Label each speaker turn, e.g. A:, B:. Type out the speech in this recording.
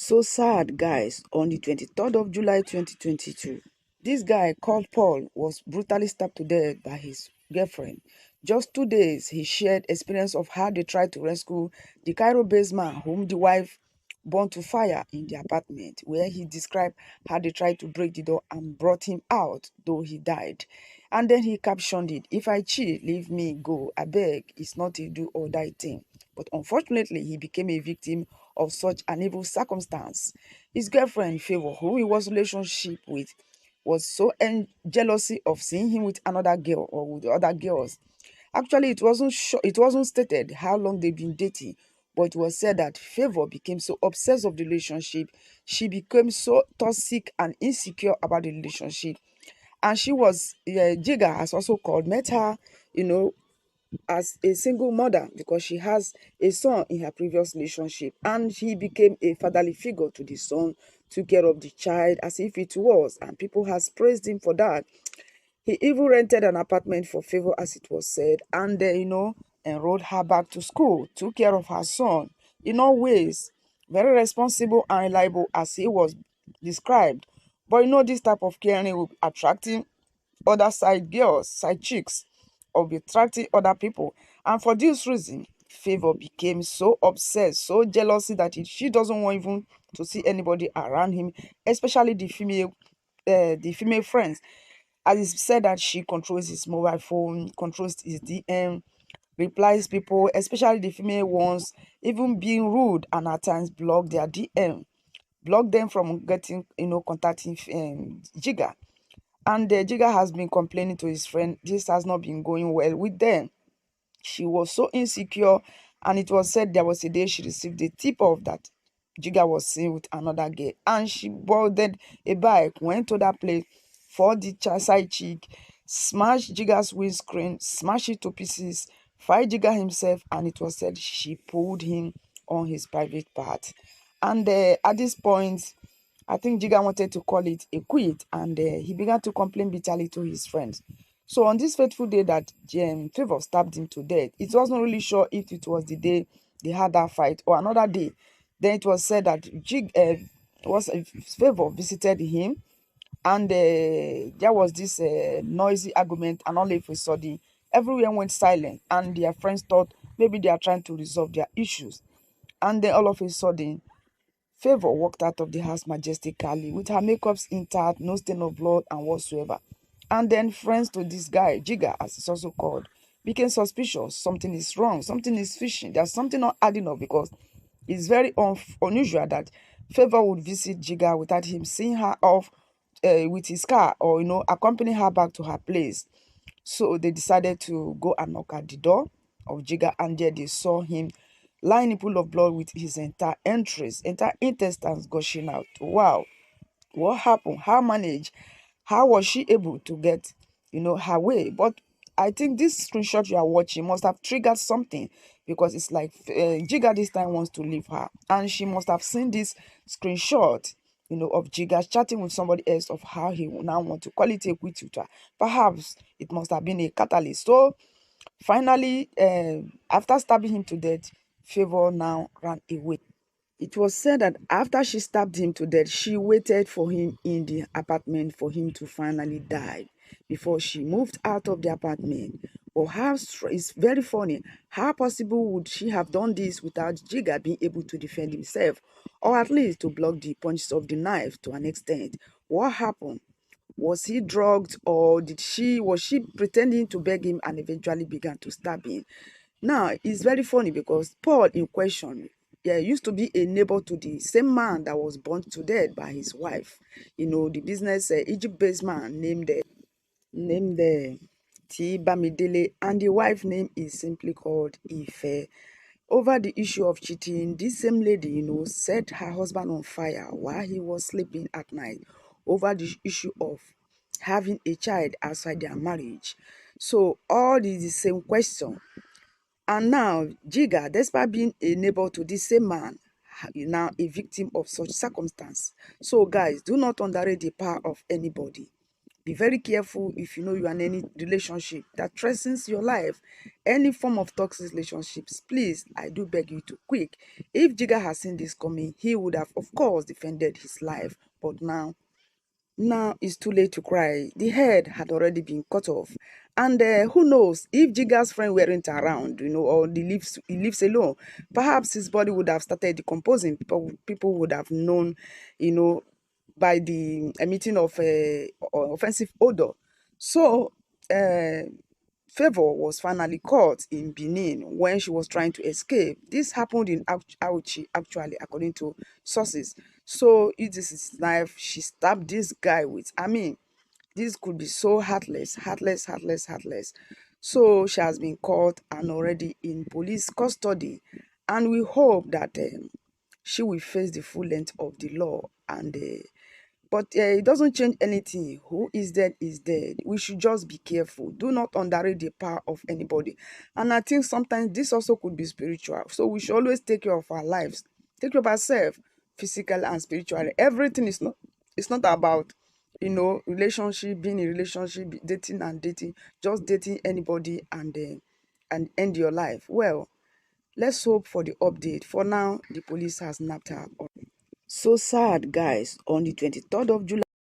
A: So sad, guys. On the 23rd of July 2022, this guy called Paul was brutally stabbed to death by his girlfriend. Just 2 days, he shared experience of how they tried to rescue the Cairo-based man whom the wife burned to fire in the apartment, where he described how they tried to break the door and brought him out, though he died. And then he captioned it, "If I cheat, leave me go. I beg, it's not a do or die thing." But unfortunately, he became a victim of such an evil circumstance. His girlfriend, Favor, who he was in relationship with, was so jealousy of seeing him with another girl or with other girls. Actually, it wasn't stated how long they've been dating, but it was said that Favor became so obsessed of the relationship, she became so toxic and insecure about the relationship. And she was, Jigga has also called, met her, you know, as a single mother because she has a son in her previous relationship, and he became a fatherly figure to the son, took care of the child as if it was, and people has praised him for that. He even rented an apartment for Favor, as it was said, and enrolled her back to school, took care of her son in all ways, very responsible and reliable as he was described. But this type of caring will be attracting other side girls, side chicks, or be attracting other people. And for this reason, Favor became so obsessed, so jealousy that she doesn't want even to see anybody around him, especially the female friends. As it's said that she controls his mobile phone, controls his DM, replies people, especially the female ones, even being rude and at times block their DM, block them from getting, contacting Jigga. And Jigga has been complaining to his friend. This has not been going well with them. She was so insecure, and it was said there was a day she received a tip off that Jigga was seen with another girl, and she boarded a bike, went to that place for the side chick, smashed Jigga's windscreen, smashed it to pieces, fight Jigga himself, and it was said she pulled him on his private part. And at this point, I think Jigga wanted to call it a quit, and he began to complain bitterly to his friends. So on this fateful day that Favor stabbed him to death, it wasn't really sure if it was the day they had that fight or another day. Then it was said that Favor visited him, and there was this noisy argument, and all of a sudden everyone went silent, and their friends thought maybe they are trying to resolve their issues. And then all of a sudden, Favor walked out of the house majestically with her makeups intact, no stain of blood and whatsoever. And then friends to this guy, Jigga, as it's also called, became suspicious. Something is wrong. Something is fishy. There's something not adding up, because it's very unusual that Favor would visit Jigga without him seeing her off with his car, or accompany her back to her place. So they decided to go and knock at the door of Jigga, and there they saw him lying in a pool of blood with his entire intestines gushing out. Wow, what happened? How managed? How was she able to get, her way? But I think this screenshot you are watching must have triggered something, because it's like Jigga this time wants to leave her, and she must have seen this screenshot, of Jigga chatting with somebody else, of how he will now want to call it a quit with her. Perhaps it must have been a catalyst. So finally, after stabbing him to death, Favor now ran away. It was said that after she stabbed him to death, she waited for him in the apartment for him to finally die before she moved out of the apartment. But it's very funny. How possible would she have done this without Jigga being able to defend himself, or at least to block the punches of the knife to an extent? What happened? Was he drugged, or was she pretending to beg him and eventually began to stab him? Now, it's very funny because Paul in question, yeah, used to be a neighbor to the same man that was burnt to death by his wife. The business Egypt-based man named T. Bamidele, and the wife name is simply called Ife. Over the issue of cheating, this same lady, set her husband on fire while he was sleeping at night over the issue of having a child outside their marriage. So all is the same question. And now, Jigga, despite being a neighbor to this same man, is now a victim of such circumstance. So, guys, do not underrate the power of anybody. Be very careful if you know you are in any relationship that threatens your life. Any form of toxic relationships, please, I do beg you to quick. If Jiga has seen this coming, he would have, of course, defended his life. But now it's too late to cry. The head had already been cut off. And who knows, if Jiga's friend weren't around, or he lives alone, perhaps his body would have started decomposing. People would have known, you know, by the emitting of offensive odor. So, uh, Favor was finally caught in Benin when she was trying to escape. This happened in Auchi, actually, according to sources. So, it is his knife she stabbed this guy with. I mean, this could be so heartless, heartless, heartless, heartless. So, she has been caught and already in police custody. And we hope that she will face the full length of the law and but it doesn't change anything. Who is dead is dead. We should just be careful. Do not underrate the power of anybody. And I think sometimes this also could be spiritual. So we should always take care of our lives. Take care of ourselves, physically and spiritually. Everything is not, it's not about, relationship, being in relationship, dating and dating, just dating anybody and end your life. Well, let's hope for the update. For now, the police has nabbed her. So sad, guys. On the 23rd of July,